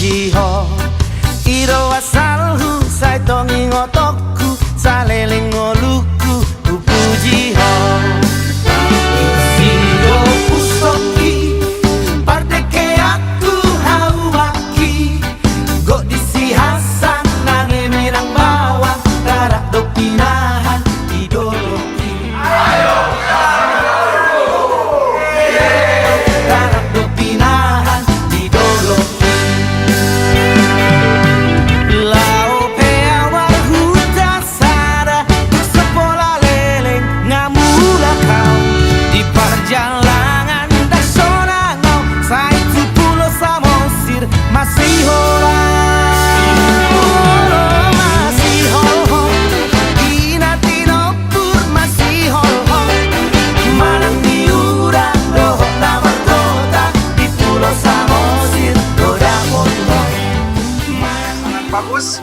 jiho iro asalhu sai tongi ngotoku saleleng ngoluku upujiho siro usoki parte ke aku hawaki go disi hasan nane merang bawang darat do pinahan idoloki darat do pinahan idoloki lao peawar huta sada sepola leleng ngamula kau di perjalanan dasonangau sai tu pulau Samosir masih hola masih hol Inatino pur masih hol malang diurang doh nama kota di pulau Samosir godang motor Bagus,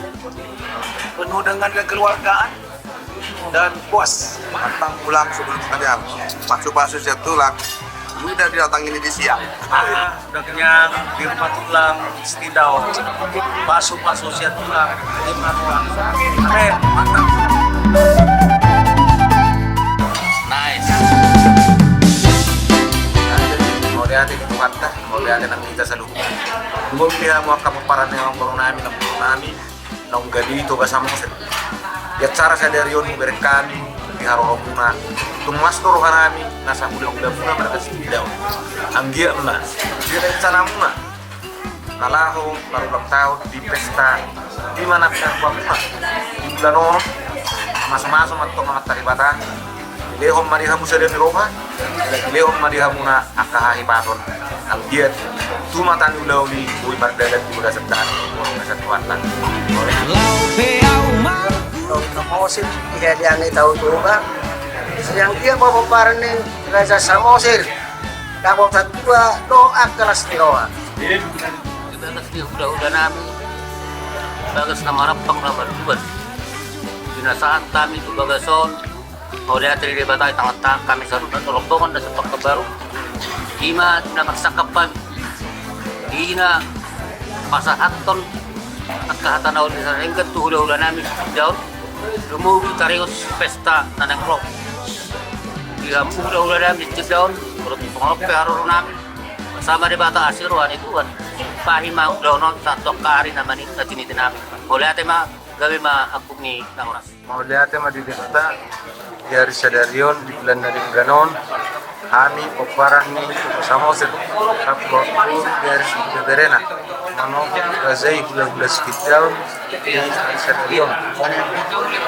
penuh dengan kekeluargaan dan puas. Pantang pulang sebelum kenyang. Masuk tulang. Lu udah didatangin di siang. Udah kenyang, di rumah tulang, setidau. Masuk siap tulang, di rumah tulang. Keren, mantap. Nice. Mau lihat ini mantap, mau lihat nanti kita selalu. Dua pihak mau kamu paran yang baru nami, nong gadi itu bahasa Mesir. Ya cara saya dari yon berekami di haroromuna. Tumas toro kanami nasa udah puna mereka tidak. Anggia muna, dia dari sana muna. Nalaho baru ulang tahun di pesta di mana pihak muna di bulan ono masuk atau mengatari batang. Lehom marihamu sedang di rumah, lehom marihamuna akahahi paton. Anggiat cuma tanu lauli bui mardalan di bulan sedang orang kesatuan lah. lao peawar Samosir tidak dianggap tahu juga. Yang dia mau memparani Raja Samosir, kamu dua doa kelas doa. Bagas di udah nami, bagas nama rapang nama duban. Binasaan kami itu bagason, mau lihat dari batai tangan kami sarung dan rombongan dan sepak kebaru. Ima na magsakapan, ina pasahaton at kahatanaw di sa ringkat tuhula-hula namin daw. Lumuwi karios pesta na nangklok. Diha hula-hula namin di daw, kurot pangalok peharo namin. Sama di bata asiruan ituan. Pahima daw nun sa tokari naman na tinitin namin. Boleh ate ma gabi ma-apog ni Nauras. Mau lihat ya di desa di hari Sadarion di bulan dari Ganon. Kami peparan nih Samosir kapal dari Berena mano gazai bulan sekitar di Sadarion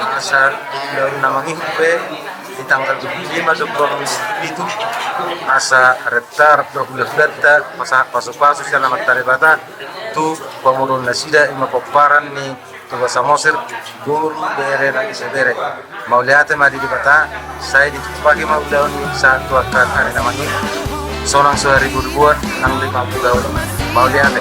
masa bulan namanya di tanggal 25 itu masa retar 12 data pasu yang nama taribata tu pemurun nasida ima peparan nih tuh Samosir guru Berena di Sadere mau lihat ma di bata saya ditupaki mau daun satu akan hari namanya seorang 2000 ribuan nang 50 daun mau lihat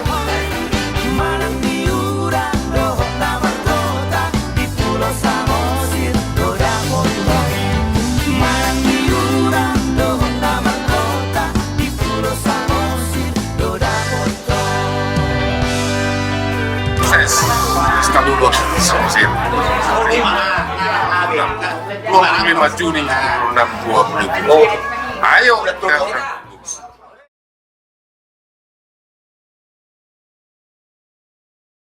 malang diurang doh nama kota di pulau Samosir godang motor malang diurang doh nama kota di pulau Samosir godang motor Skalulot Samosir. 25 Juni 2020. Ayo,